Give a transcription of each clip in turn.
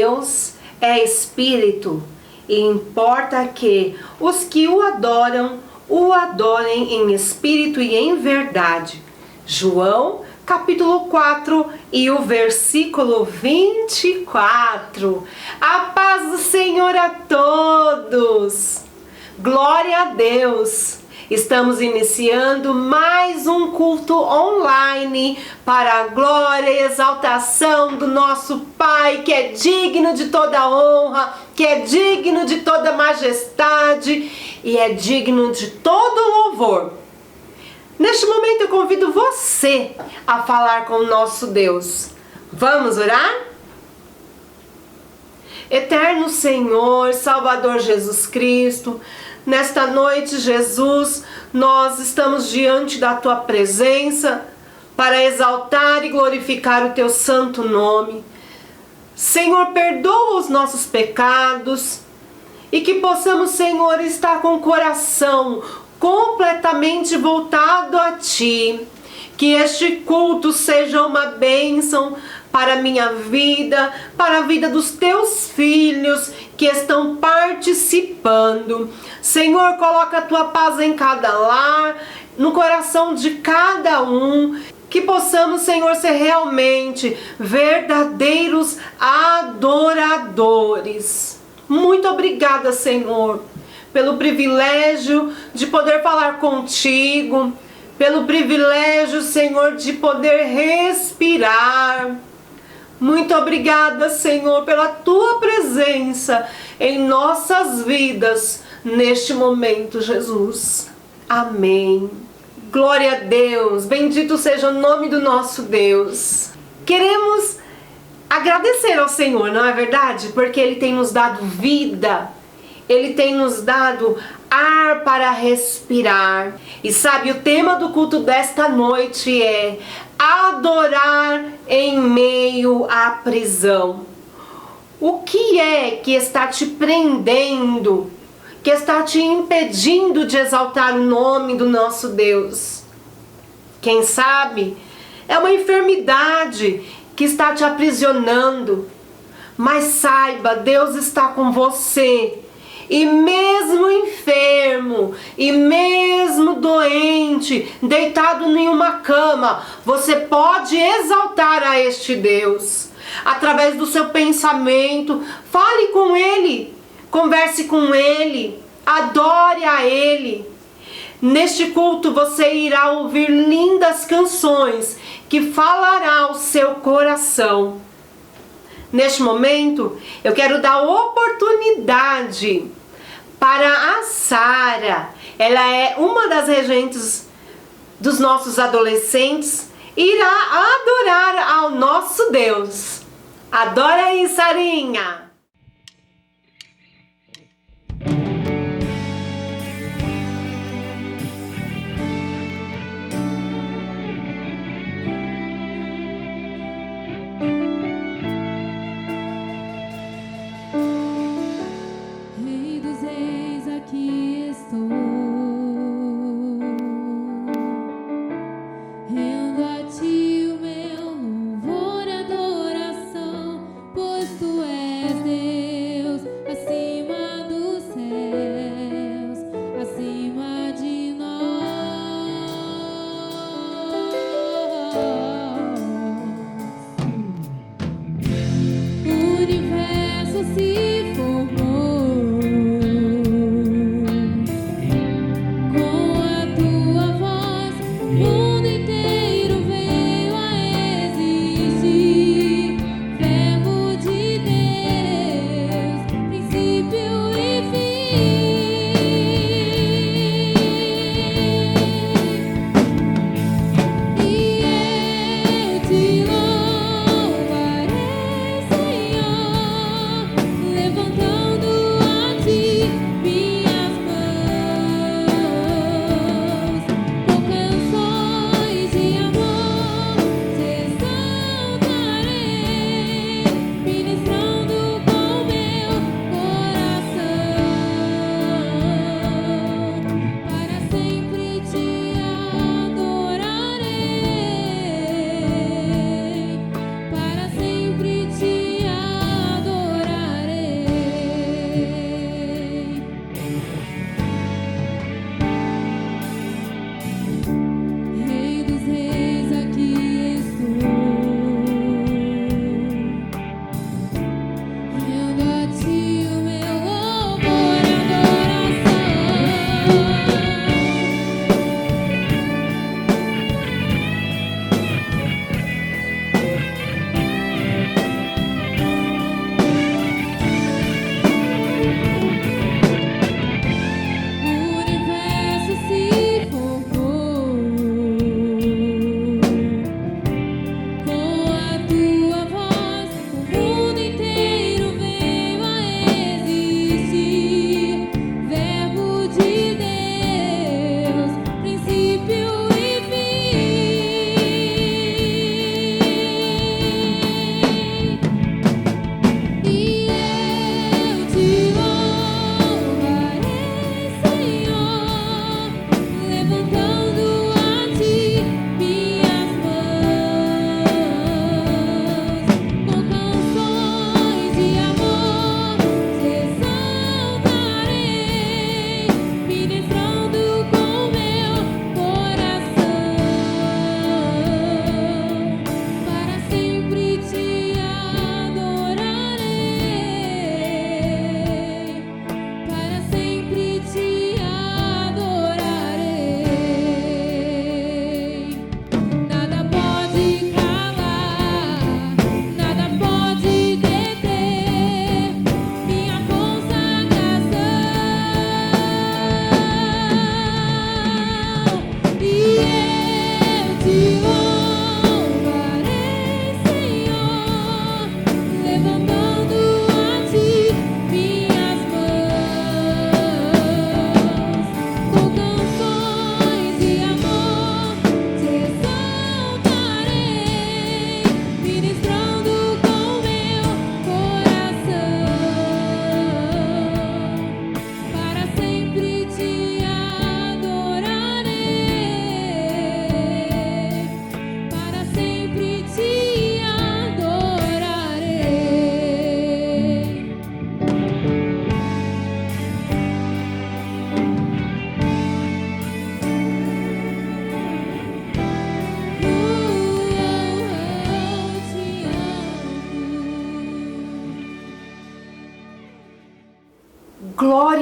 Deus é espírito e importa que os que o adorem em espírito e em verdade. João, capítulo 4 e o versículo 24. A paz do Senhor a todos! Glória a Deus! Estamos iniciando mais um culto online para a glória e exaltação do nosso Pai, que é digno de toda honra, que é digno de toda majestade e é digno de todo louvor. Neste momento eu convido você a falar com o nosso Deus. Vamos orar? Eterno Senhor, Salvador Jesus Cristo, nesta noite, Jesus, nós estamos diante da Tua presença para exaltar e glorificar o Teu santo nome. Senhor, perdoa os nossos pecados e que possamos, Senhor, estar com o coração completamente voltado a Ti. Que este culto seja uma bênção para a minha vida, para a vida dos Teus filhos que estão participando. Senhor, coloca a Tua paz em cada lar, no coração de cada um. Que possamos, Senhor, ser realmente verdadeiros adoradores. Muito obrigada, Senhor, pelo privilégio de poder falar contigo, pelo privilégio, Senhor, de poder respirar. Muito obrigada, Senhor, pela Tua presença em nossas vidas neste momento, Jesus. Amém. Glória a Deus. Bendito seja o nome do nosso Deus. Queremos agradecer ao Senhor, não é verdade? Porque Ele tem nos dado vida. Ele tem nos dado ar para respirar. E sabe, o tema do culto desta noite é adorar em meio à prisão. O que é que está te prendendo, que está te impedindo de exaltar o nome do nosso Deus? Quem sabe é uma enfermidade que está te aprisionando. Mas saiba, Deus está com você. E mesmo enfermo, e mesmo doente, deitado em uma cama, você pode exaltar a este Deus. Através do seu pensamento, fale com Ele, converse com Ele, adore a Ele. Neste culto você irá ouvir lindas canções que falará ao seu coração. Neste momento, eu quero dar oportunidade para a Sara. Ela é uma das regentes dos nossos adolescentes. Irá adorar ao nosso Deus. Adora aí, Sarinha! Aqui estou, rendo a Ti o meu louvor e adoração, pois Tu és Deus acima dos céus, acima de nós. O universo se formou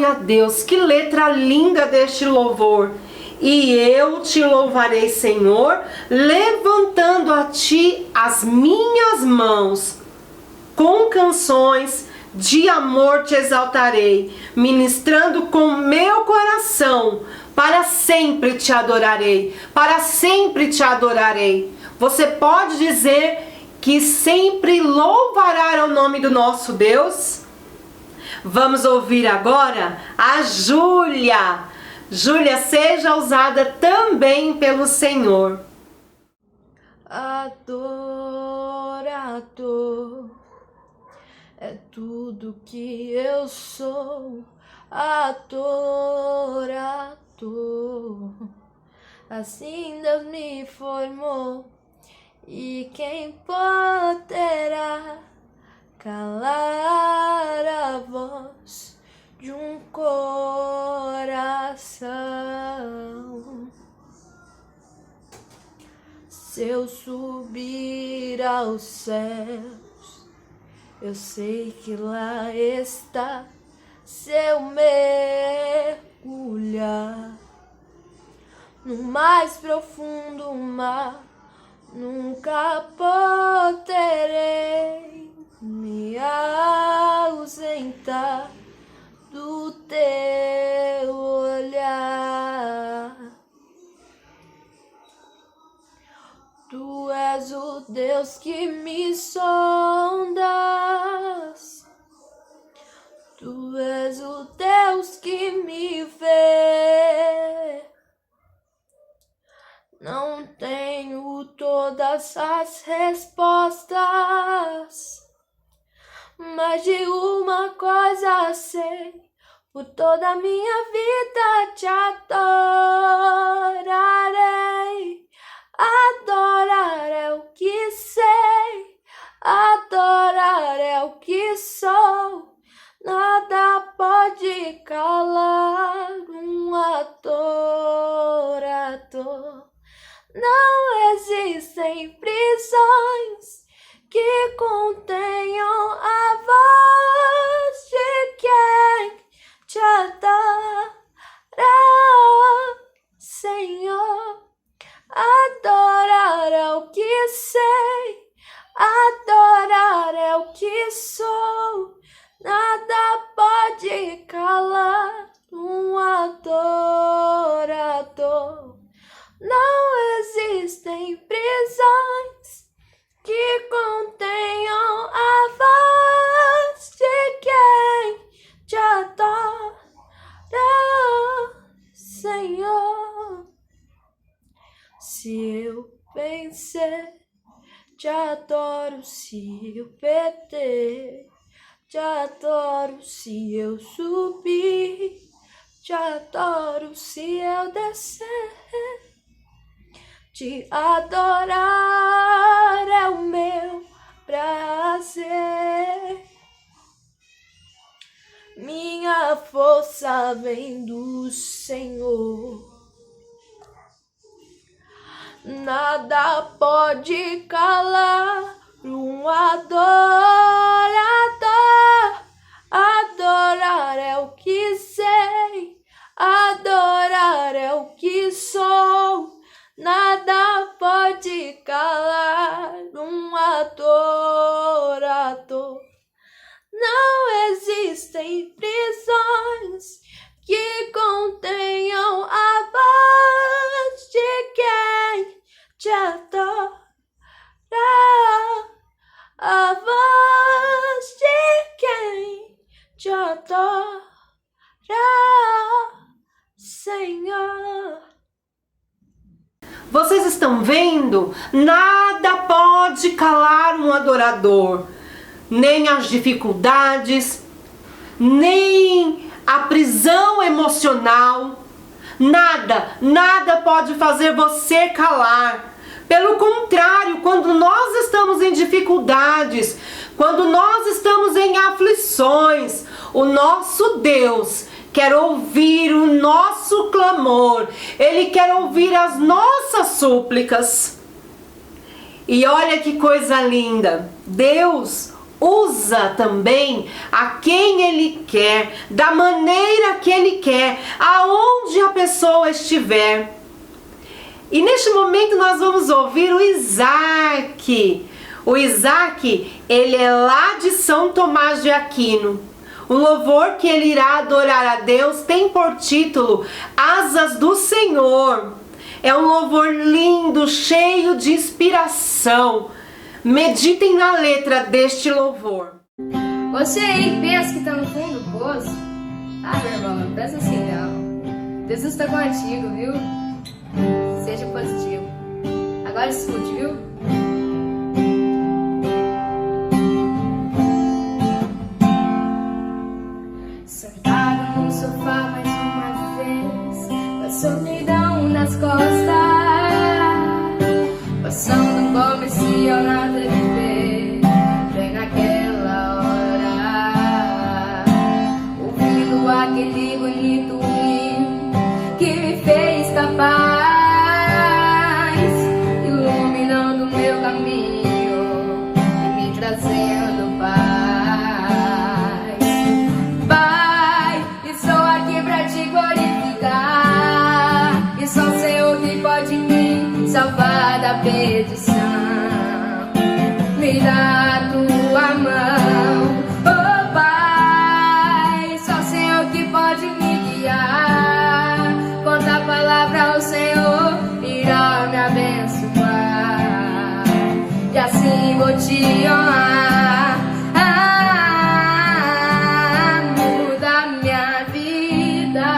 Glória a Deus, que letra linda deste louvor. E eu te louvarei, Senhor, levantando a ti as minhas mãos. Com canções de amor te exaltarei, ministrando com meu coração. Para sempre te adorarei, para sempre te adorarei. Você pode dizer que sempre louvará o nome do nosso Deus? Vamos ouvir agora a Júlia. Júlia, seja usada também pelo Senhor. Adorador é tudo que eu sou. Adorador, assim Deus me formou. E quem poderá calar a voz de um coração? Se eu subir aos céus, eu sei que lá está. Se eu mergulhar no mais profundo mar, nunca poderei me ausentar do teu olhar. Tu és o Deus que me sondas, tu és o Deus que me vê. Não tenho todas as respostas, mas de uma coisa sei: por toda a minha vida te adorarei. Adorar é o que sei, adorar é o que sou. Nada pode calar um adorador. Não existem prisões que contenham a voz de quem te adora, Senhor. Adorar é o que sei, adorar é o que sou. Nada pode calar um adorador. Não existem prisões que contenham a voz de quem te adora, Senhor. Se eu vencer, te adoro. Se eu perder, te adoro. Se eu subir, te adoro. Se eu descer, te adorar é o meu prazer. Minha força vem do Senhor. Nada pode calar um adorador. Adorar é o que sei, adorar é o que sou. Nada pode calar um adorador. Não existem prisões que contenham a voz de quem te adora, a voz de quem te adora, Senhor. Vocês estão vendo? Nada pode calar um adorador. Nem as dificuldades, nem a prisão emocional. Nada pode fazer você calar. Pelo contrário, quando nós estamos em dificuldades, quando nós estamos em aflições, o nosso Deus quer ouvir o nosso clamor. Ele quer ouvir as nossas súplicas. E olha que coisa linda. Deus usa também a quem Ele quer, da maneira que Ele quer, aonde a pessoa estiver. E neste momento nós vamos ouvir o Isaac. O Isaac, ele é lá de São Tomás de Aquino. O louvor que ele irá adorar a Deus tem por título Asas do Senhor. É um louvor lindo, cheio de inspiração. Meditem na letra deste louvor. Você aí pensa que está no fundo do poço? Ah, meu irmão, não pensa assim não. Deus está contigo, viu? Seja positivo. Agora escute, viu? Sentado no sofá mais uma vez, com a solidão nas costas, passando um comercial na TV, bem naquela hora, ouvindo aquele bonito hino que me fez capaz, iluminando meu caminho e me trazendo paz. Pai, estou aqui pra te glorificar, e só sei o que pode me salvar da perdição. Me dá a tua mão, oh Pai, só sei o que pode me guiar. Quanta palavra o Senhor irá me abençoar, e assim vou te honrar. Muda minha vida,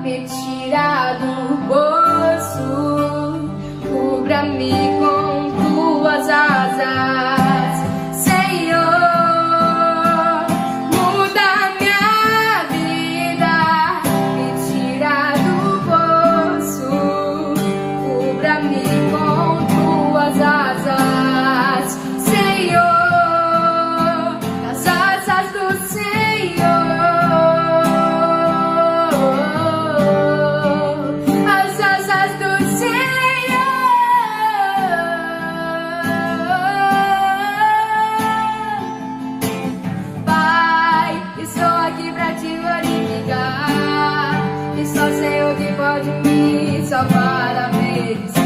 me tira do poço, cubra-me com tuas asas, Senhor. Muda minha vida, me tira do poço, cubra-me com tuas asas, Senhor. As asas do Senhor, as asas do Senhor. Pai, estou aqui pra te glorificar, e só sei o que pode me salvar da perdição.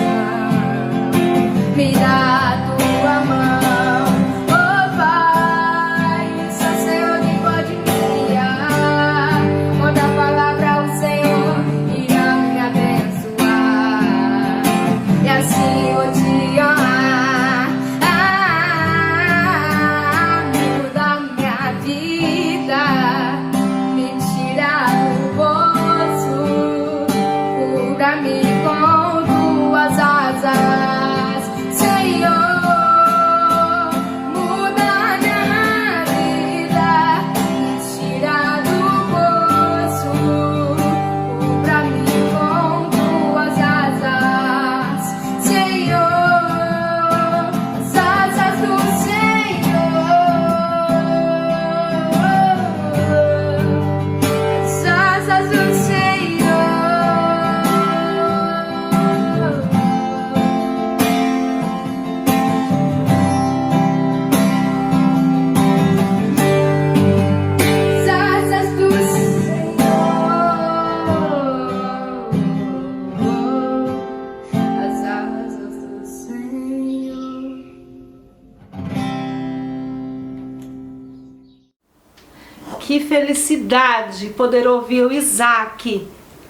Me dá a tua mão, oh Pai, só sei o que pode me guiar. Quando a palavra o Senhor irá me abençoar, e assim vou te honrar. Muda minha vida, me tira do poço, cubra-me com tuas asas, Senhor. Muda minha vida, me tira do poço, cubra-me com tuas asas, Senhor. As asas do Senhor, as asas do Senhor. As asas do Senhor, as asas do Senhor. Que felicidade poder ouvir o Isaac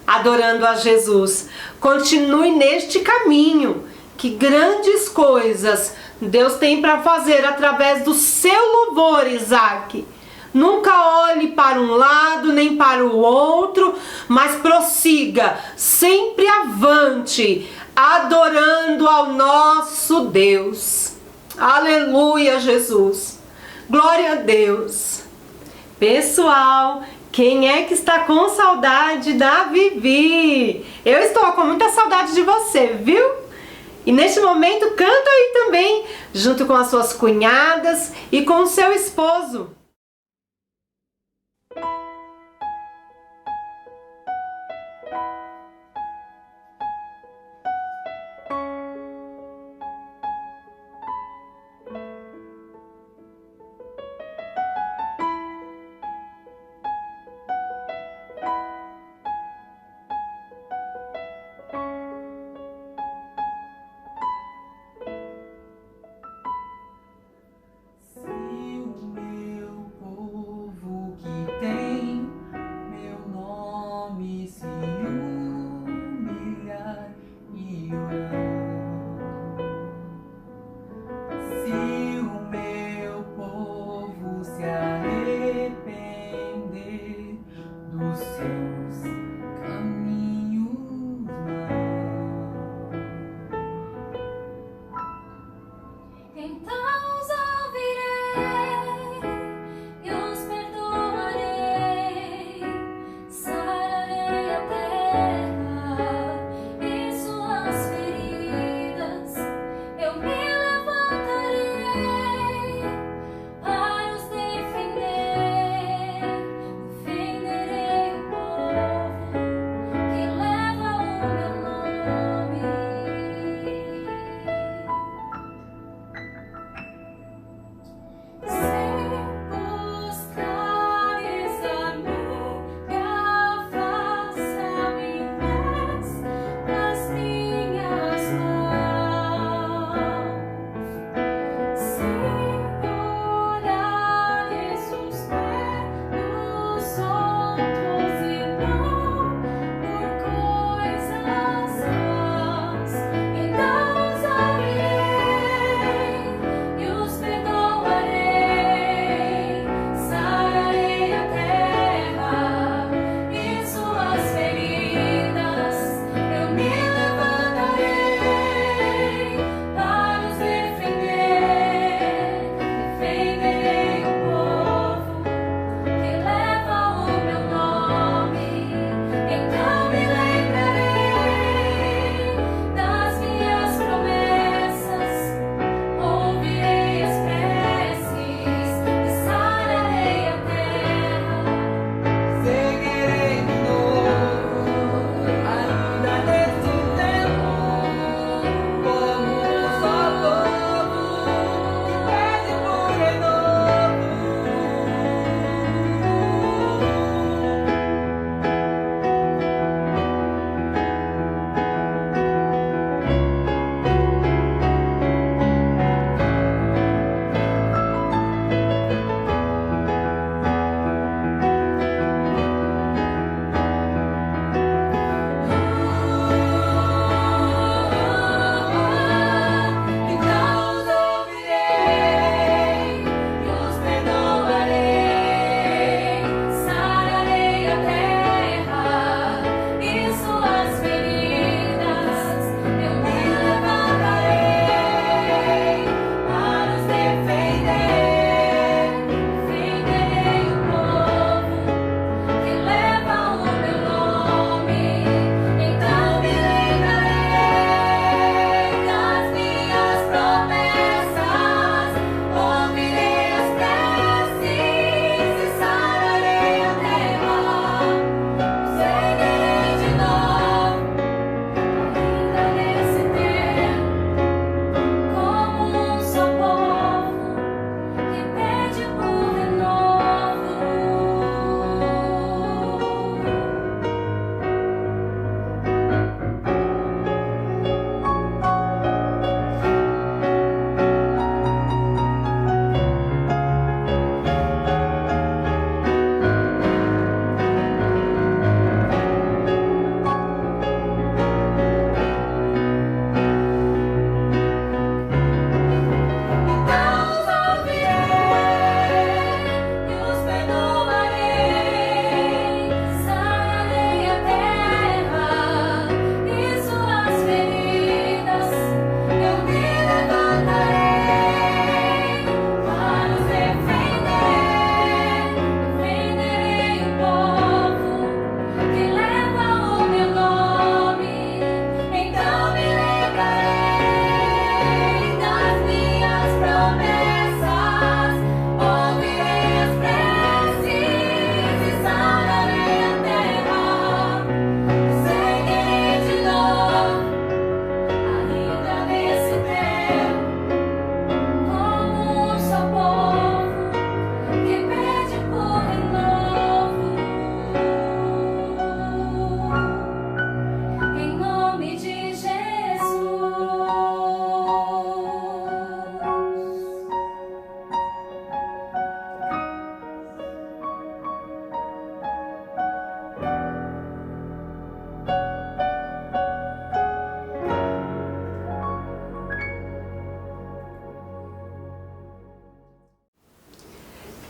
adorando a Jesus. Continue neste caminho, que grandes coisas Deus tem para fazer através do seu louvor, Isaac. Nunca olhe para um lado nem para o outro, mas prossiga sempre avante, adorando ao nosso Deus. Aleluia, Jesus. Glória a Deus. Pessoal, quem é que está com saudade da Vivi? Eu estou com muita saudade de você, viu? E neste momento canta aí também, junto com as suas cunhadas e com o seu esposo.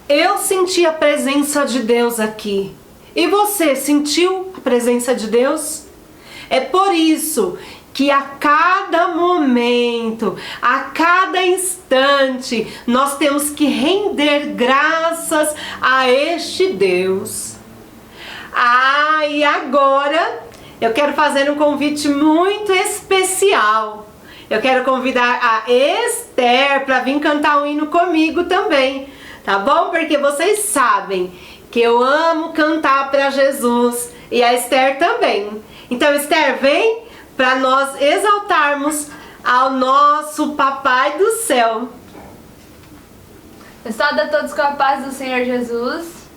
Eu senti a presença de Deus aqui. E você sentiu a presença de Deus? É por isso que a cada momento, a cada instante, nós temos que render graças a este Deus. E agora eu quero fazer um convite muito especial. Eu quero convidar a Esther para vir cantar um hino comigo também, tá bom? Porque vocês sabem que eu amo cantar para Jesus e a Esther também. Então, Esther, vem para nós exaltarmos ao nosso Papai do Céu. Eu saúdo a todos com a paz do Senhor Jesus.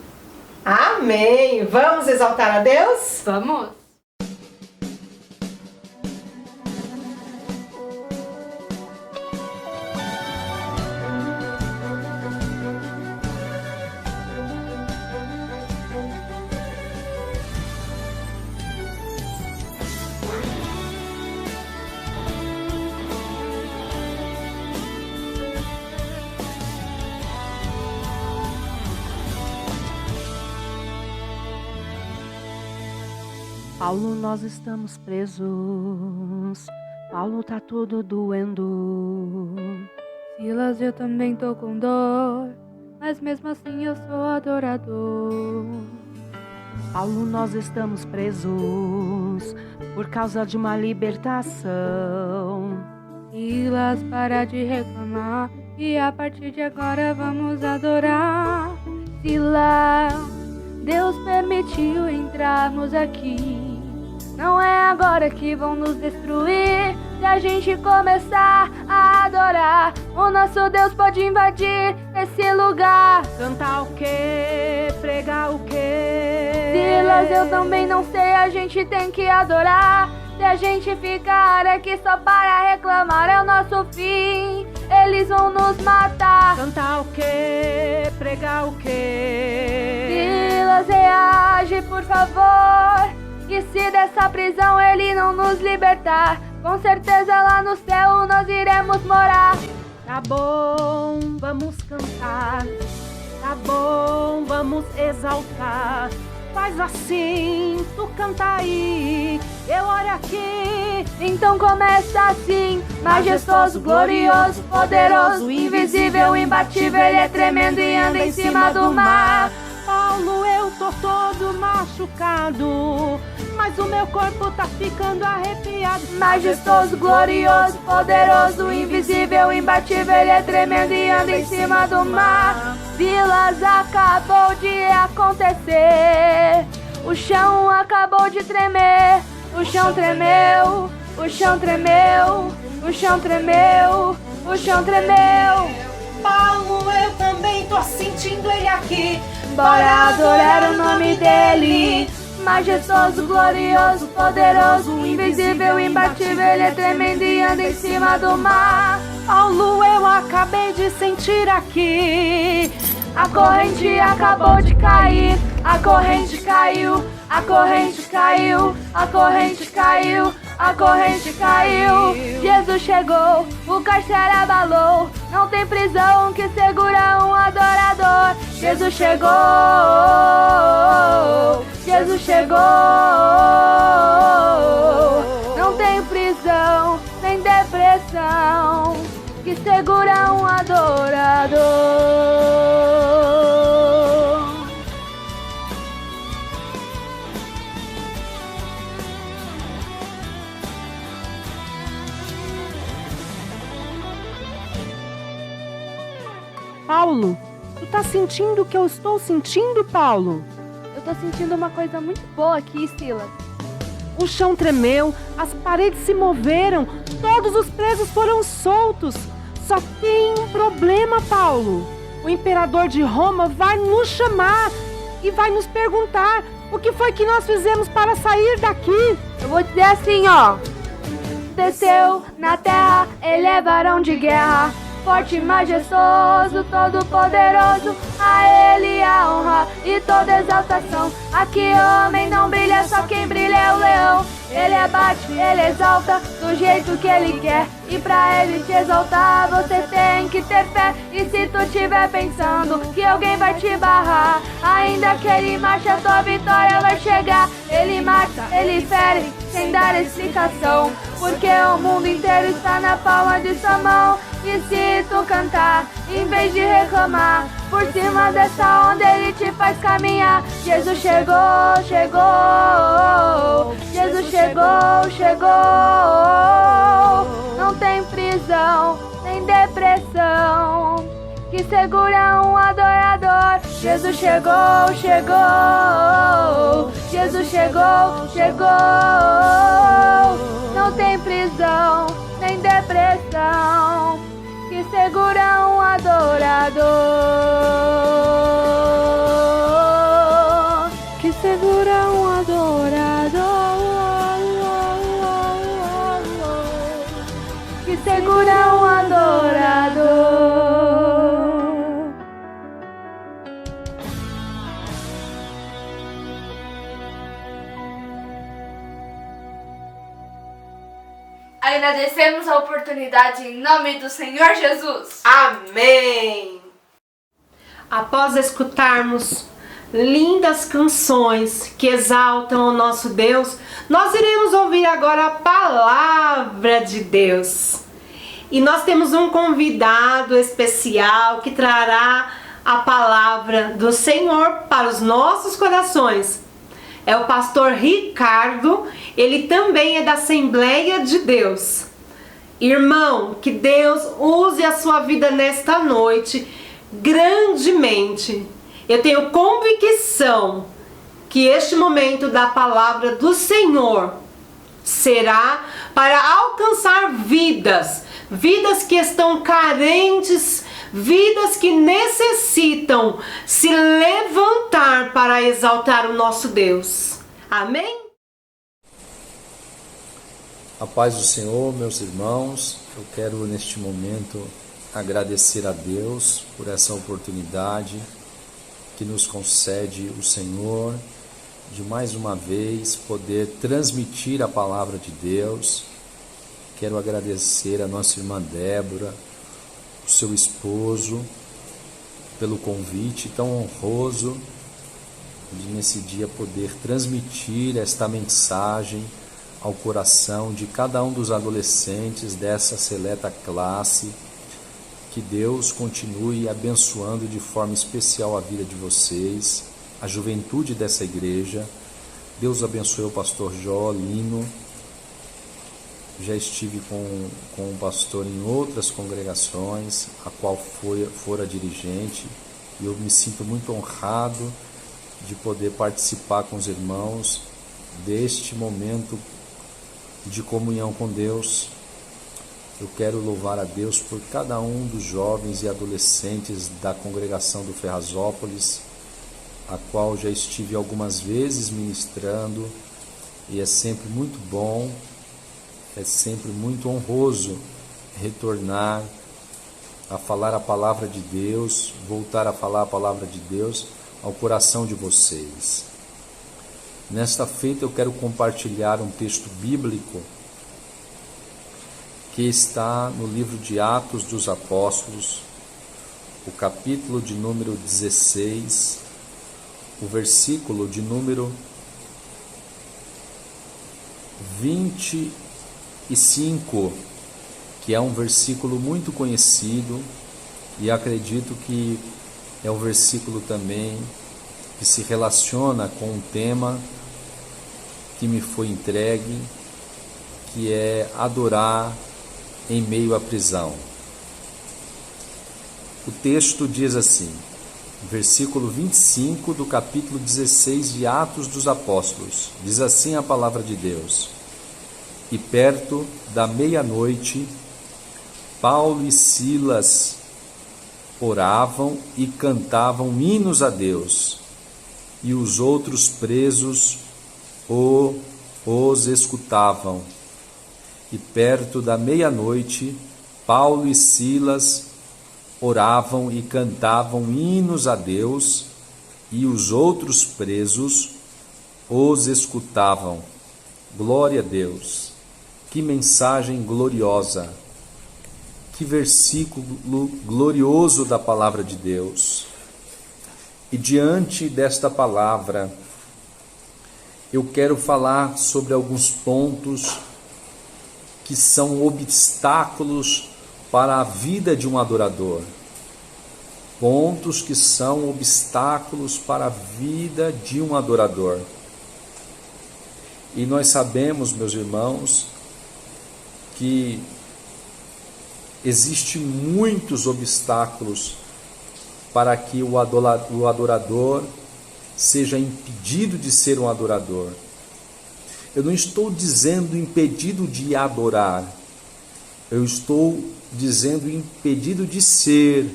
Amém! Vamos exaltar a Deus? Vamos! Paulo, nós estamos presos. Paulo, tá tudo doendo. Silas, eu também tô com dor, mas mesmo assim eu sou adorador. Paulo, nós estamos presos por causa de uma libertação. Silas, para de reclamar e a partir de agora vamos adorar. Silas, Deus permitiu entrarmos aqui. Não é agora que vão nos destruir. Se a gente começar a adorar, o nosso Deus pode invadir esse lugar. Cantar o quê? Pregar o quê? Silas, eu também não sei, a gente tem que adorar. Se a gente ficar aqui só para reclamar, é o nosso fim. Eles vão nos matar. Cantar o quê? Pregar o quê? Silas, reage, por favor. E se dessa prisão ele não nos libertar, com certeza lá no céu nós iremos morar. Tá bom, vamos cantar. Tá bom, vamos exaltar. Faz assim, tu canta aí, eu oro aqui. Então começa assim: majestoso, glorioso, poderoso, invisível, imbatível, ele é tremendo e anda em cima do mar. Paulo, eu tô todo machucado, mas o meu corpo tá ficando arrepiado. Majestoso, glorioso, poderoso, invisível, imbatível, ele é tremendo e anda em cima do mar. Silas, acabou de acontecer, o chão acabou de tremer. O chão tremeu, o chão tremeu, o chão tremeu, o chão tremeu. Paulo, eu também tô sentindo ele aqui. Bora adorar o nome dele. Majestoso, glorioso, poderoso, invisível, imbatível, ele é tremendo e anda em cima do mar. Paulo, eu acabei de sentir aqui. A corrente acabou de cair, a corrente caiu, a corrente caiu, a corrente caiu, a corrente caiu. Jesus chegou, o cárcere abalou, não tem prisão que segura um adorador. Jesus chegou, Jesus chegou, não tem prisão, nem depressão que segura um adorador. Paulo, tu tá sentindo o que eu estou sentindo, Paulo? Eu tô sentindo uma coisa muito boa aqui, Silas. O chão tremeu, as paredes se moveram, todos os presos foram soltos. Só tem um problema, Paulo. O imperador de Roma vai nos chamar e vai nos perguntar o que foi que nós fizemos para sair daqui. Eu vou dizer assim, ó. Desceu na terra, ele é varão de guerra, forte e majestoso, todo poderoso, a ele a honra e toda exaltação. Aqui homem não brilha, só quem brilha é o leão. abate, ele exalta do jeito que ele quer. E pra ele te exaltar, você tem que ter fé. E se tu estiver pensando que alguém vai te barrar, ainda que ele marche, a tua vitória vai chegar. Ele mata, ele fere, sem dar explicação, porque o mundo inteiro está na palma de sua mão. E se tu cantar, em vez de reclamar, por cima dessa onda ele te faz caminhar. Jesus chegou, chegou, Jesus chegou, chegou. Não tem prisão, nem depressão que segura um adorador. Jesus chegou, chegou, Jesus chegou, chegou. Não tem prisão, nem depressão que segura um adorador, que segura um adorador, que segura um adorador. Agradecemos a oportunidade em nome do Senhor Jesus. Amém! Após escutarmos lindas canções que exaltam o nosso Deus, nós iremos ouvir agora a palavra de Deus. E nós temos um convidado especial que trará a palavra do Senhor para os nossos corações. É o pastor Ricardo, ele também é da Assembleia de Deus. Irmão, que Deus use a sua vida nesta noite grandemente. Eu tenho convicção que este momento da palavra do Senhor será para alcançar vidas que estão carentes, vidas que necessitam se levantar para exaltar o nosso Deus. Amém? A paz do Senhor, meus irmãos, eu quero neste momento agradecer a Deus por essa oportunidade que nos concede o Senhor de mais uma vez poder transmitir a palavra de Deus. Quero agradecer a nossa irmã Débora, o seu esposo, pelo convite tão honroso de nesse dia poder transmitir esta mensagem ao coração de cada um dos adolescentes dessa seleta classe. Que Deus continue abençoando de forma especial a vida de vocês, a juventude dessa igreja. Deus abençoe o pastor Jolino. Já estive com o pastor em outras congregações, a qual fora dirigente, e eu me sinto muito honrado de poder participar com os irmãos deste momento de comunhão com Deus. Eu quero louvar a Deus por cada um dos jovens e adolescentes da congregação do Ferrazópolis, a qual já estive algumas vezes ministrando, e é sempre muito bom, é sempre muito honroso retornar a falar a palavra de Deus, voltar a falar a palavra de Deus ao coração de vocês. Nesta feita eu quero compartilhar um texto bíblico que está no livro de Atos dos Apóstolos, o capítulo de número 16, o versículo de número 25, que é um versículo muito conhecido, e acredito que é um versículo também que se relaciona com um tema que me foi entregue, que é adorar em meio à prisão. O texto diz assim, versículo 25 do capítulo 16 de Atos dos Apóstolos, diz assim a palavra de Deus: E perto da meia-noite, Paulo e Silas oravam e cantavam hinos a Deus, e os outros presos os escutavam. E perto da meia-noite, Paulo e Silas oravam e cantavam hinos a Deus, e os outros presos os escutavam. Glória a Deus. Que mensagem gloriosa. Que versículo glorioso da palavra de Deus. E diante desta palavra, eu quero falar sobre alguns pontos que são obstáculos para a vida de um adorador. Pontos que são obstáculos para a vida de um adorador. E nós sabemos, meus irmãos, que existem muitos obstáculos para que o adorador seja impedido de ser um adorador. Eu não estou dizendo impedido de adorar, eu estou dizendo impedido de ser,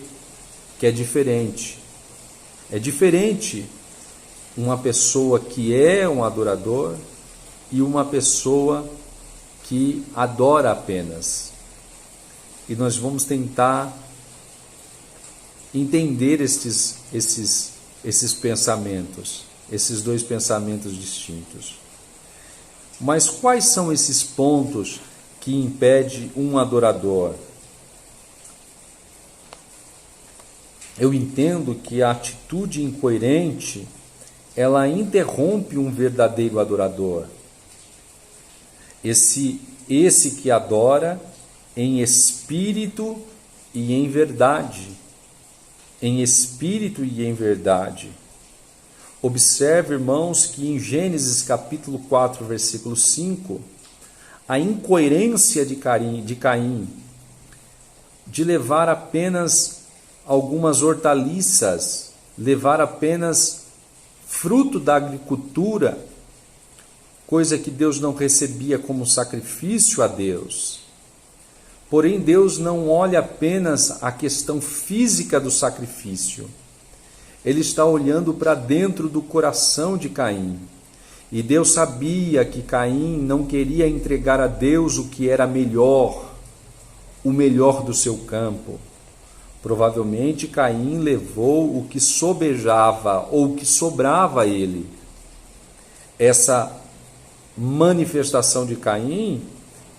que é diferente. É diferente uma pessoa que é um adorador e uma pessoa que adora apenas. E nós vamos tentar entender esses pensamentos, esses dois pensamentos distintos. Mas quais são esses pontos que impedem um adorador? Eu entendo que a atitude incoerente, ela interrompe um verdadeiro adorador. Esse que adora em espírito e em verdade. Em espírito e em verdade. Observe, irmãos, que em Gênesis capítulo 4, versículo 5, a incoerência de Caim de levar apenas algumas hortaliças, levar apenas fruto da agricultura, coisa que Deus não recebia como sacrifício a Deus. Porém, Deus não olha apenas a questão física do sacrifício. Ele está olhando para dentro do coração de Caim. E Deus sabia que Caim não queria entregar a Deus o que era melhor, o melhor do seu campo. Provavelmente Caim levou o que sobejava ou o que sobrava a ele. Essa manifestação de Caim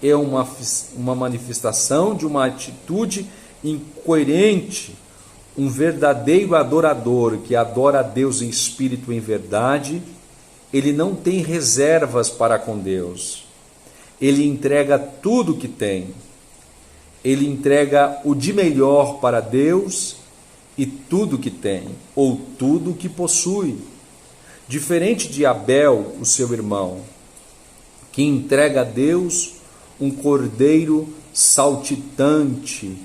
é uma manifestação de uma atitude incoerente. Um verdadeiro adorador que adora a Deus em espírito e em verdade, ele não tem reservas para com Deus. Ele entrega tudo que tem. Ele entrega o de melhor para Deus e tudo que tem, ou tudo que possui. Diferente de Abel, o seu irmão, que entrega a Deus um cordeiro saltitante,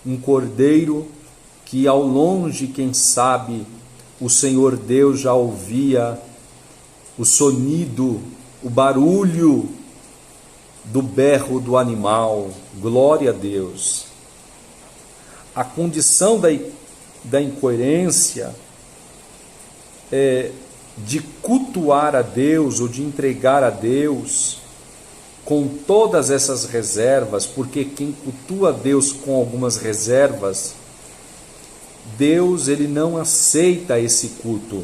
um cordeiro que ao longe, quem sabe, o Senhor Deus já ouvia o sonido, o barulho do berro do animal. Glória a Deus. A condição da incoerência é de cultuar a Deus ou de entregar a Deus com todas essas reservas, porque quem cultua a Deus com algumas reservas, Deus, ele não aceita esse culto,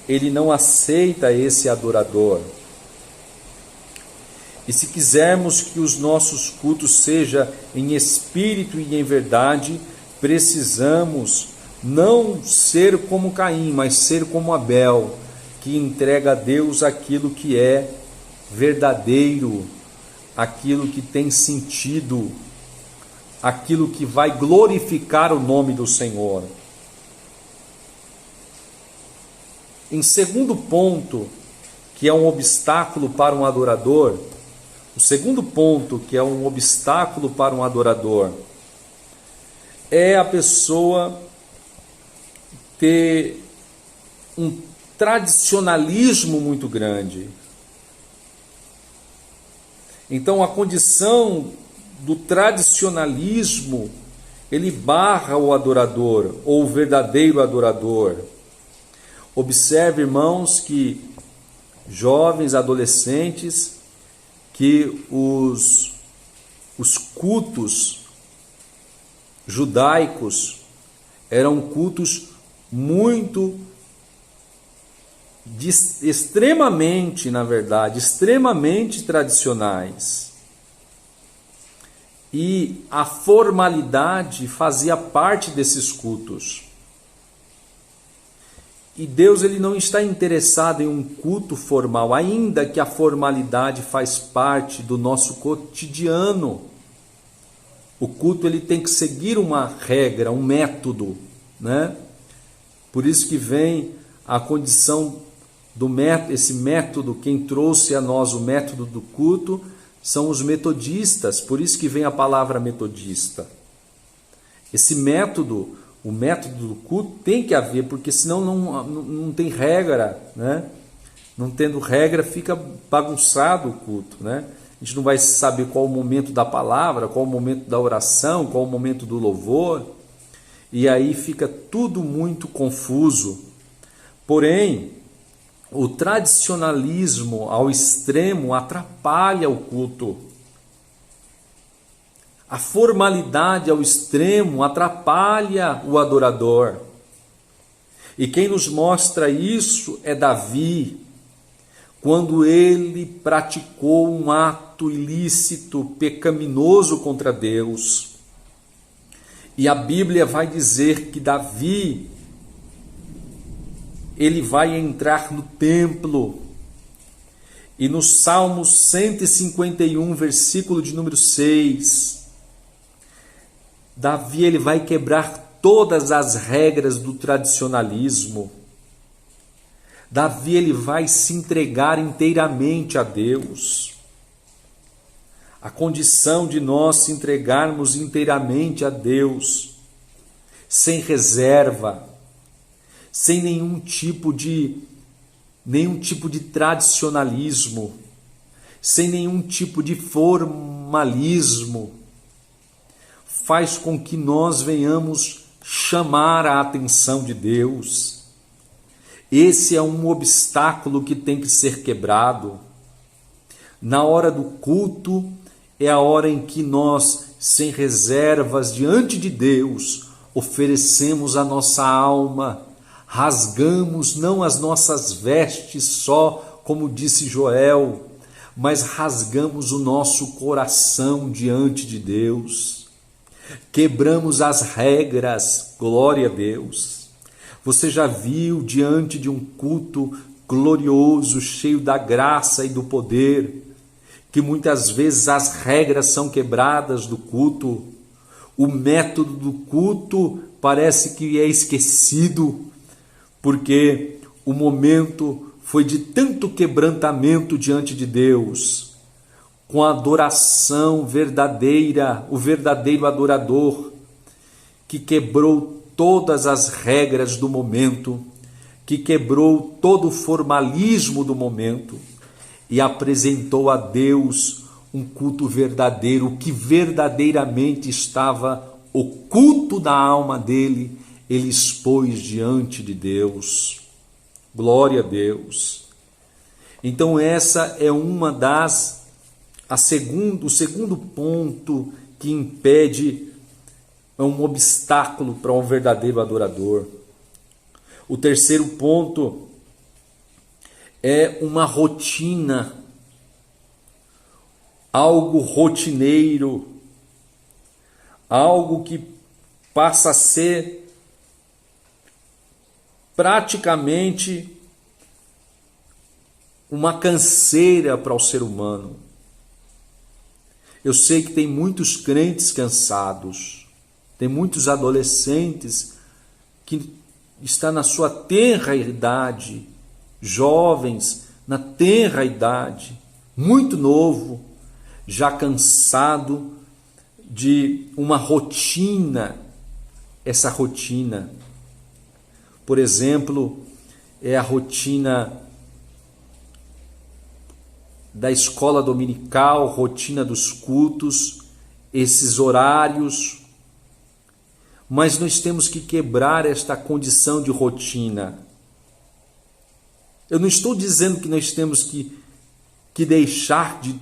ele não aceita esse adorador. E se quisermos que os nossos cultos sejam em espírito e em verdade, precisamos não ser como Caim, mas ser como Abel, que entrega a Deus aquilo que é verdadeiro, aquilo que tem sentido, aquilo que vai glorificar o nome do Senhor. Em segundo ponto, que é um obstáculo para um adorador, o segundo ponto que é um obstáculo para um adorador é a pessoa ter um tradicionalismo muito grande. Então a condição do tradicionalismo, ele barra o adorador, ou o verdadeiro adorador. Observe, irmãos, que jovens, adolescentes, que os cultos judaicos eram cultos muito extremamente, na verdade, extremamente tradicionais. E a formalidade fazia parte desses cultos. E Deus, ele não está interessado em um culto formal, ainda que a formalidade faz parte do nosso cotidiano. O culto, ele tem que seguir uma regra, um método, né? Por isso que vem a condição do método, esse método, quem trouxe a nós o método do culto são os metodistas, por isso que vem a palavra metodista. Esse método, o método do culto tem que haver, porque senão não tem regra, né? Não tendo regra, fica bagunçado o culto, né? A gente não vai saber qual o momento da palavra, qual o momento da oração, qual o momento do louvor, e aí fica tudo muito confuso. Porém, o tradicionalismo ao extremo atrapalha o culto. A formalidade ao extremo atrapalha o adorador. E quem nos mostra isso é Davi, quando ele praticou um ato ilícito, pecaminoso contra Deus. E a Bíblia vai dizer que Davi, ele vai entrar no templo. E no Salmo 151, versículo de número 6, Davi, ele vai quebrar todas as regras do tradicionalismo. Davi, ele vai se entregar inteiramente a Deus. A condição de nós se entregarmos inteiramente a Deus, sem reserva, sem nenhum tipo de tradicionalismo, sem nenhum tipo de formalismo, faz com que nós venhamos chamar a atenção de Deus. Esse é um obstáculo que tem que ser quebrado. Na hora do culto, é a hora em que nós, sem reservas, diante de Deus, oferecemos a nossa alma, rasgamos não as nossas vestes só, como disse Joel, mas rasgamos o nosso coração diante de Deus. Quebramos as regras, glória a Deus. Você já viu diante de um culto glorioso, cheio da graça e do poder, que muitas vezes as regras são quebradas do culto, o método do culto parece que é esquecido, porque o momento foi de tanto quebrantamento diante de Deus, com a adoração verdadeira, o verdadeiro adorador, que quebrou todas as regras do momento, que quebrou todo o formalismo do momento e apresentou a Deus um culto verdadeiro, que verdadeiramente estava oculto da alma dele, ele expôs diante de Deus. Glória a Deus. Então essa é uma o segundo ponto que impede, é um obstáculo para um verdadeiro adorador. O terceiro ponto é uma rotina, algo rotineiro, algo que passa a ser praticamente uma canseira para o ser humano. Eu sei que tem muitos crentes cansados, tem muitos adolescentes que estão na sua tenra idade, jovens na tenra idade, muito novo, já cansado de uma rotina. Essa rotina, por exemplo, é a rotina da escola dominical, rotina dos cultos, esses horários. Mas nós temos que quebrar esta condição de rotina. Eu não estou dizendo que nós temos que deixar de ir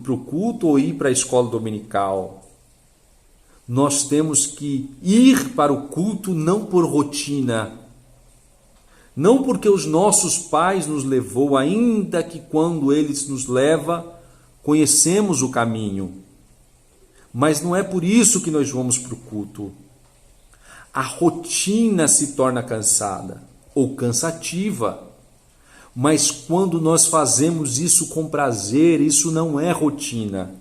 para o culto ou ir para a escola dominical. Nós temos que ir para o culto não por rotina. Não porque os nossos pais nos levou, ainda que quando eles nos leva, conhecemos o caminho. Mas não é por isso que nós vamos para o culto. A rotina se torna cansada ou cansativa. Mas quando nós fazemos isso com prazer, isso não é rotina.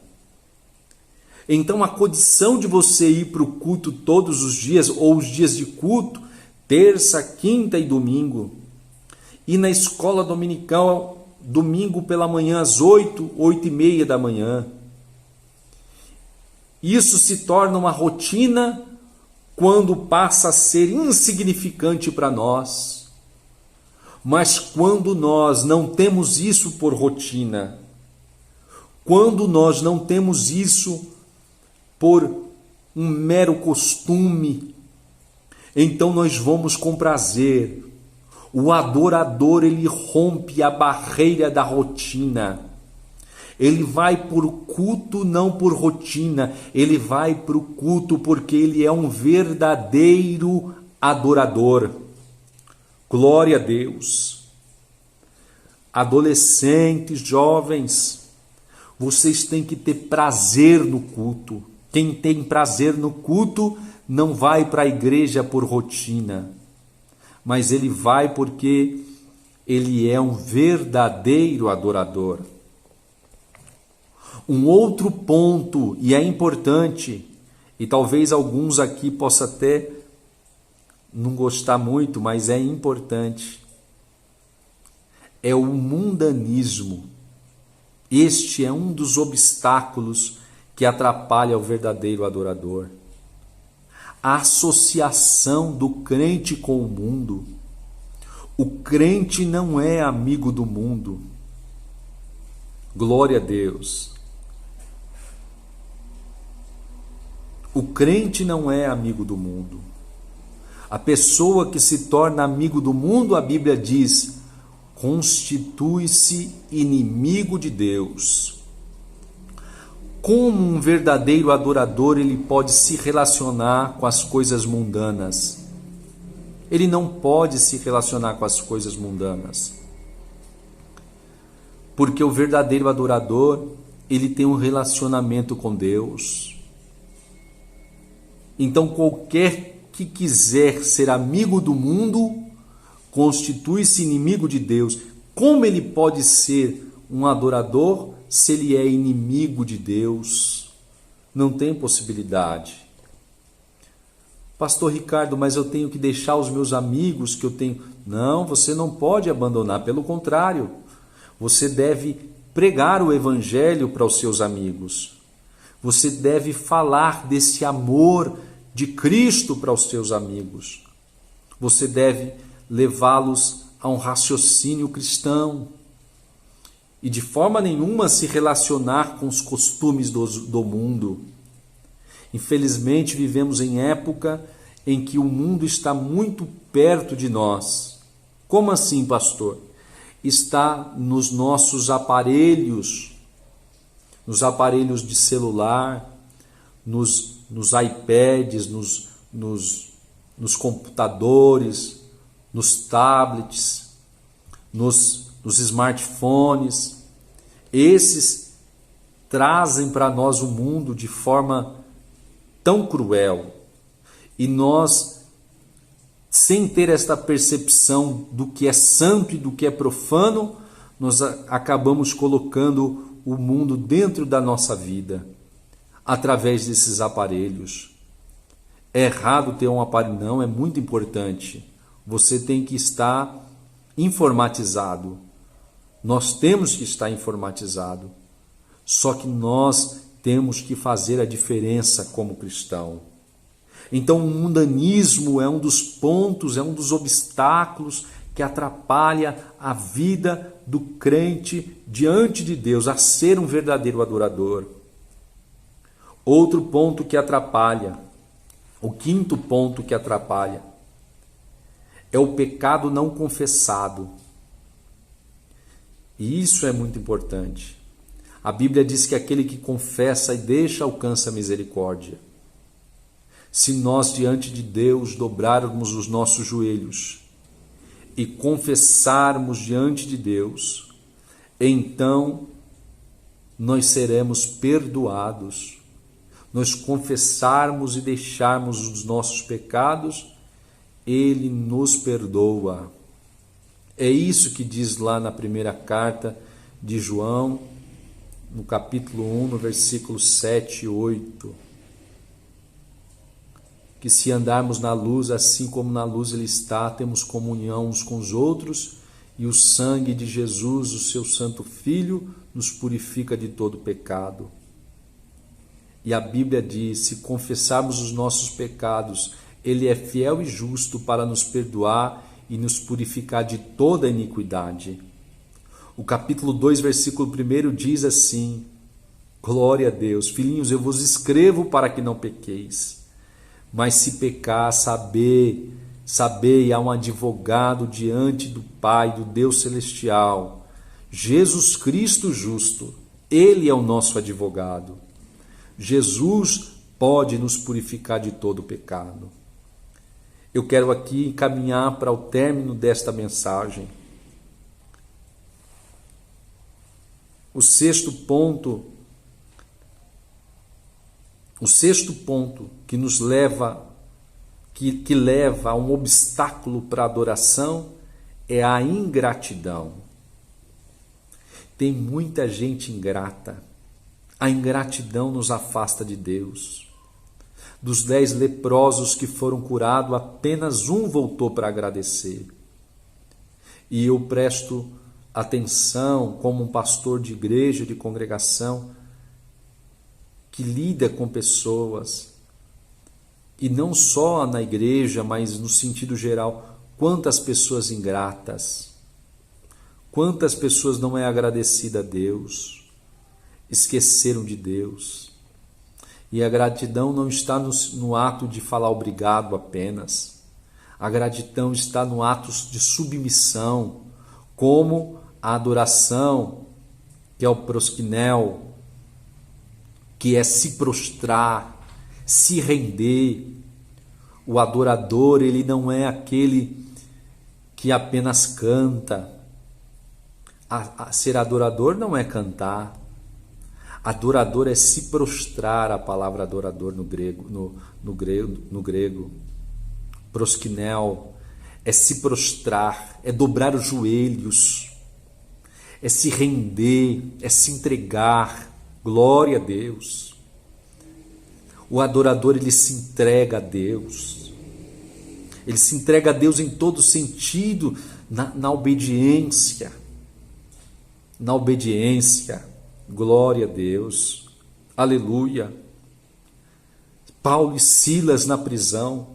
Então a condição de você ir para o culto todos os dias, ou os dias de culto, terça, quinta e domingo, e na escola dominical, domingo pela manhã às 8, 8:30 da manhã. Isso se torna uma rotina quando passa a ser insignificante para nós. Mas quando nós não temos isso por rotina, quando nós não temos isso por um mero costume, então nós vamos com prazer. O adorador, ele rompe a barreira da rotina. Ele vai por culto não por rotina, ele vai para o culto porque ele é um verdadeiro adorador. Glória a Deus. Adolescentes, jovens, vocês têm que ter prazer no culto. Quem tem prazer no culto não vai para a igreja por rotina, mas ele vai porque ele é um verdadeiro adorador. Um outro ponto, e é importante, e talvez alguns aqui possam até não gostar muito, mas é importante, é o mundanismo. Este é um dos obstáculos que atrapalha o verdadeiro adorador. A associação do crente com o mundo. O crente não é amigo do mundo. Glória a Deus. O crente não é amigo do mundo. A pessoa que se torna amigo do mundo, a Bíblia diz, constitui-se inimigo de Deus. Como um verdadeiro adorador, ele pode se relacionar com as coisas mundanas? Ele não pode se relacionar com as coisas mundanas. Porque o verdadeiro adorador, ele tem um relacionamento com Deus. Então qualquer que quiser ser amigo do mundo, constitui-se inimigo de Deus. Como ele pode ser um adorador se ele é inimigo de Deus? Não tem possibilidade. Pastor Ricardo, mas eu tenho que deixar os meus amigos que eu tenho. Não, você não pode abandonar, pelo contrário. Você deve pregar o evangelho para os seus amigos. Você deve falar desse amor de Cristo para os seus amigos. Você deve levá-los a um raciocínio cristão e de forma nenhuma se relacionar com os costumes do mundo. Infelizmente vivemos em época em que o mundo está muito perto de nós. Como assim, pastor? Está nos nossos aparelhos, nos aparelhos de celular, nos iPads, nos computadores, nos tablets, nos smartphones. Esses trazem para nós o mundo de forma tão cruel. E nós, sem ter esta percepção do que é santo e do que é profano, nós acabamos colocando o mundo dentro da nossa vida, através desses aparelhos. É errado ter um aparelho? Não, é muito importante. Você tem que estar informatizado. Nós temos que estar informatizado. Só que nós temos que fazer a diferença como cristão. Então o mundanismo é um dos pontos, é um dos obstáculos que atrapalha a vida do crente diante de Deus, a ser um verdadeiro adorador. Outro ponto que atrapalha, o quinto ponto que atrapalha, é o pecado não confessado. E isso é muito importante. A Bíblia diz que aquele que confessa e deixa alcança a misericórdia. Se nós diante de Deus dobrarmos os nossos joelhos e confessarmos diante de Deus, então nós seremos perdoados. Nós confessarmos e deixarmos os nossos pecados, Ele nos perdoa. É isso que diz lá na primeira carta de João, no capítulo 1, no versículo 7 e 8. Que se andarmos na luz, assim como na luz Ele está, temos comunhão uns com os outros, e o sangue de Jesus, o seu Santo Filho, nos purifica de todo pecado. E a Bíblia diz, se confessarmos os nossos pecados, Ele é fiel e justo para nos perdoar e nos purificar de toda iniquidade. O capítulo 2, versículo 1 diz assim, glória a Deus, filhinhos, eu vos escrevo para que não pequeis. Mas se pecar, sabei, há um advogado diante do Pai, do Deus Celestial, Jesus Cristo justo. Ele é o nosso advogado. Jesus pode nos purificar de todo pecado. Eu quero aqui encaminhar para o término desta mensagem. O sexto ponto que nos leva, que leva a um obstáculo para a adoração é a ingratidão. Tem muita gente ingrata. A ingratidão nos afasta de Deus. Dos 10 leprosos que foram curados, apenas um voltou para agradecer. E eu presto atenção, como um pastor de igreja, de congregação, que lida com pessoas, e não só na igreja, mas no sentido geral, quantas pessoas ingratas, quantas pessoas não é agradecida a Deus, esqueceram de Deus. E a gratidão não está no ato de falar obrigado apenas. A gratidão está no ato de submissão, como a adoração, que é o proskinel, que é se prostrar, se render. O adorador, ele não é aquele que apenas canta. Ser adorador não é cantar. Adorador é se prostrar, a palavra adorador no grego. Proskinel é se prostrar, é dobrar os joelhos, é se render, é se entregar. Glória a Deus. O adorador, ele se entrega a Deus. Ele se entrega a Deus em todo sentido, na obediência. Na obediência. Glória a Deus. Aleluia. Paulo e Silas na prisão.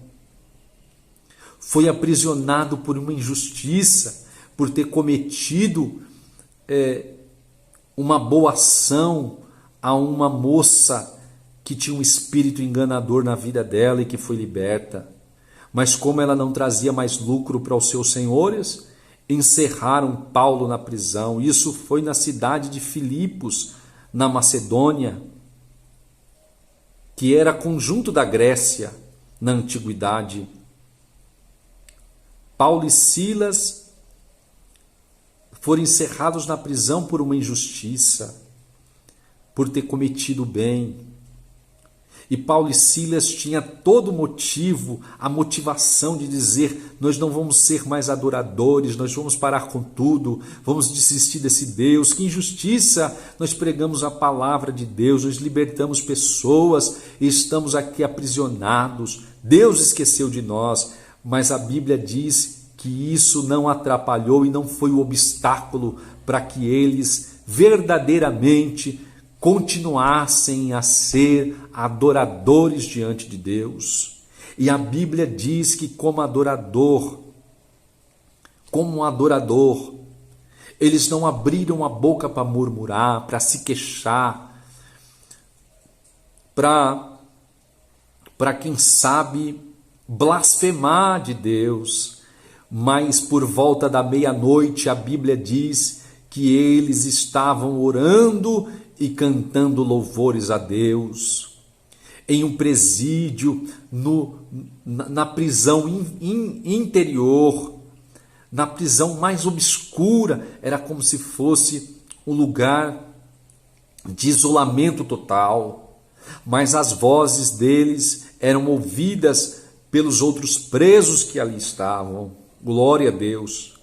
Foi aprisionado por uma injustiça, por ter cometido uma boa ação a uma moça que tinha um espírito enganador na vida dela e que foi liberta. Mas como ela não trazia mais lucro para os seus senhores, encerraram Paulo na prisão. Isso foi na cidade de Filipos, na Macedônia, que era conjunto da Grécia na antiguidade. Paulo e Silas foram encerrados na prisão por uma injustiça, por ter cometido o bem. E Paulo e Silas tinham todo motivo, a motivação de dizer, nós não vamos ser mais adoradores, nós vamos parar com tudo, vamos desistir desse Deus, que injustiça, nós pregamos a palavra de Deus, nós libertamos pessoas e estamos aqui aprisionados, Deus esqueceu de nós, mas a Bíblia diz que isso não atrapalhou e não foi o obstáculo para que eles verdadeiramente continuassem a ser adoradores diante de Deus. E a Bíblia diz que como um adorador, eles não abriram a boca para murmurar, para se queixar, para quem sabe blasfemar de Deus. Mas por volta da meia-noite a Bíblia diz que eles estavam orando e cantando louvores a Deus, em um presídio, na prisão interior na prisão mais obscura, era como se fosse um lugar de isolamento total, mas as vozes deles eram ouvidas pelos outros presos que ali estavam. Glória a Deus,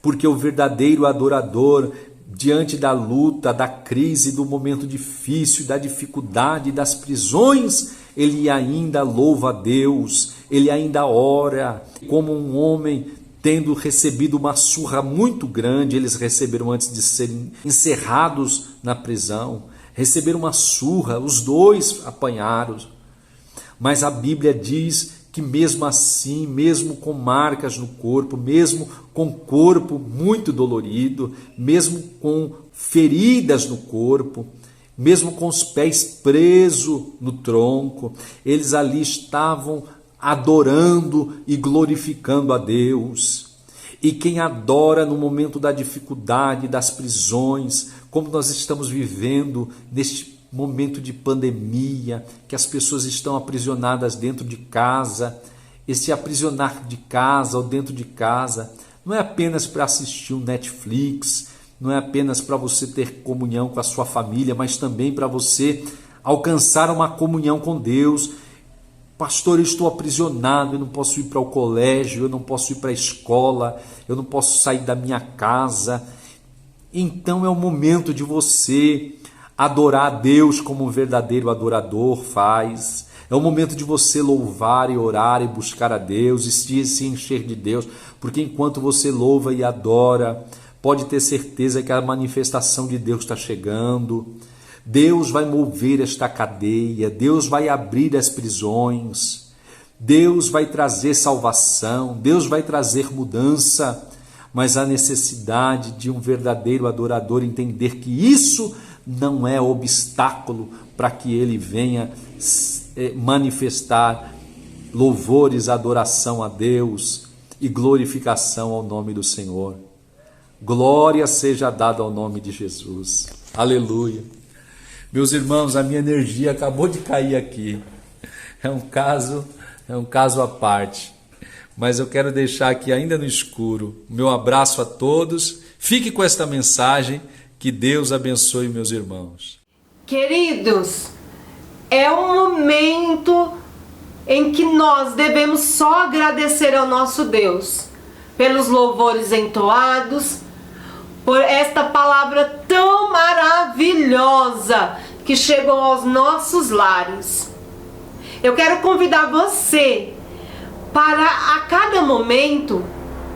porque o verdadeiro adorador, diante da luta, da crise, do momento difícil, da dificuldade, das prisões, ele ainda louva a Deus, ele ainda ora, como um homem tendo recebido uma surra muito grande. Eles receberam antes de serem encerrados na prisão, receberam uma surra, os dois apanharam, mas a Bíblia diz que mesmo assim, mesmo com marcas no corpo, mesmo com o corpo muito dolorido, mesmo com feridas no corpo, mesmo com os pés presos no tronco, eles ali estavam adorando e glorificando a Deus. E quem adora no momento da dificuldade, das prisões, como nós estamos vivendo neste momento de pandemia, que as pessoas estão aprisionadas dentro de casa, esse aprisionar de casa ou dentro de casa não é apenas para assistir um Netflix, não é apenas para você ter comunhão com a sua família, mas também para você alcançar uma comunhão com Deus. Pastor, eu estou aprisionado, eu não posso ir para o colégio, eu não posso ir para a escola, eu não posso sair da minha casa. Então é o momento de você adorar a Deus como um verdadeiro adorador faz. É o momento de você louvar e orar e buscar a Deus e se encher de Deus, porque enquanto você louva e adora, pode ter certeza que a manifestação de Deus está chegando. Deus vai mover esta cadeia, Deus vai abrir as prisões, Deus vai trazer salvação, Deus vai trazer mudança, mas há necessidade de um verdadeiro adorador entender que isso não é obstáculo para que ele venha manifestar louvores, adoração a Deus e glorificação ao nome do Senhor. Glória seja dada ao nome de Jesus. Aleluia. Meus irmãos, a minha energia acabou de cair aqui. É um caso à parte. Mas eu quero deixar aqui ainda no escuro o meu abraço a todos. Fique com esta mensagem. Que Deus abençoe meus irmãos. Queridos, é um momento em que nós devemos só agradecer ao nosso Deus pelos louvores entoados, por esta palavra tão maravilhosa que chegou aos nossos lares. Eu quero convidar você para a cada momento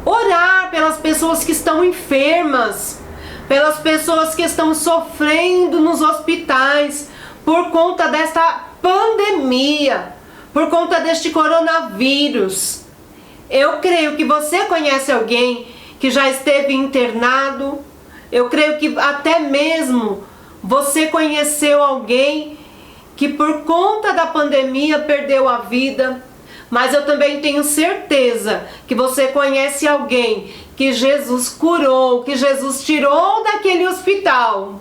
orar pelas pessoas que estão enfermas, pelas pessoas que estão sofrendo nos hospitais por conta desta pandemia, por conta deste coronavírus. Eu creio que você conhece alguém que já esteve internado. Eu creio que até mesmo você conheceu alguém que por conta da pandemia perdeu a vida. Mas eu também tenho certeza que você conhece alguém que Jesus curou, que Jesus tirou daquele hospital.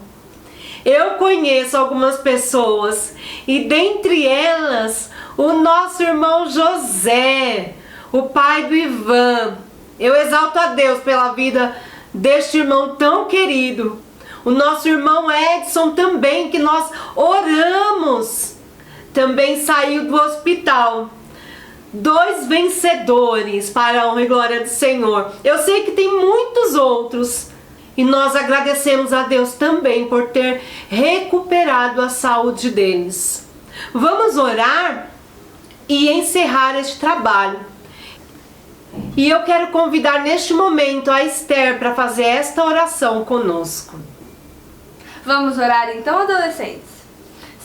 Eu conheço algumas pessoas e dentre elas o nosso irmão José, o pai do Ivan. Eu exalto a Deus pela vida deste irmão tão querido. O nosso irmão Edson também, que nós oramos, também saiu do hospital. 2 vencedores para a honra e glória do Senhor. Eu sei que tem muitos outros e nós agradecemos a Deus também por ter recuperado a saúde deles. Vamos orar e encerrar este trabalho. E eu quero convidar neste momento a Esther para fazer esta oração conosco. Vamos orar então, adolescentes?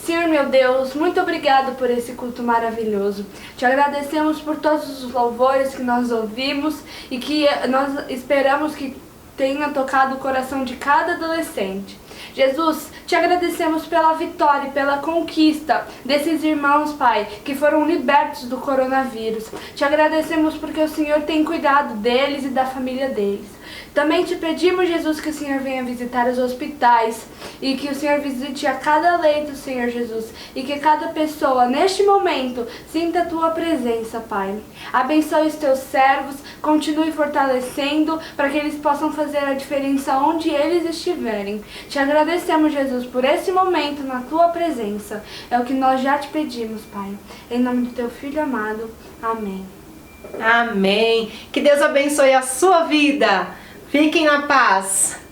Senhor meu Deus, muito obrigado por esse culto maravilhoso. Te agradecemos por todos os louvores que nós ouvimos e que nós esperamos que tenha tocado o coração de cada adolescente. Jesus, te agradecemos pela vitória e pela conquista desses irmãos, Pai, que foram libertos do coronavírus. Te agradecemos porque o Senhor tem cuidado deles e da família deles. Também te pedimos, Jesus, que o Senhor venha visitar os hospitais e que o Senhor visite a cada leito, Senhor Jesus, e que cada pessoa, neste momento, sinta a tua presença, Pai. Abençoe os teus servos, continue fortalecendo para que eles possam fazer a diferença onde eles estiverem. Te agradecemos, Jesus, por esse momento na tua presença. É o que nós já te pedimos, Pai. Em nome do teu Filho amado. Amém. Amém. Que Deus abençoe a sua vida. Fiquem na paz.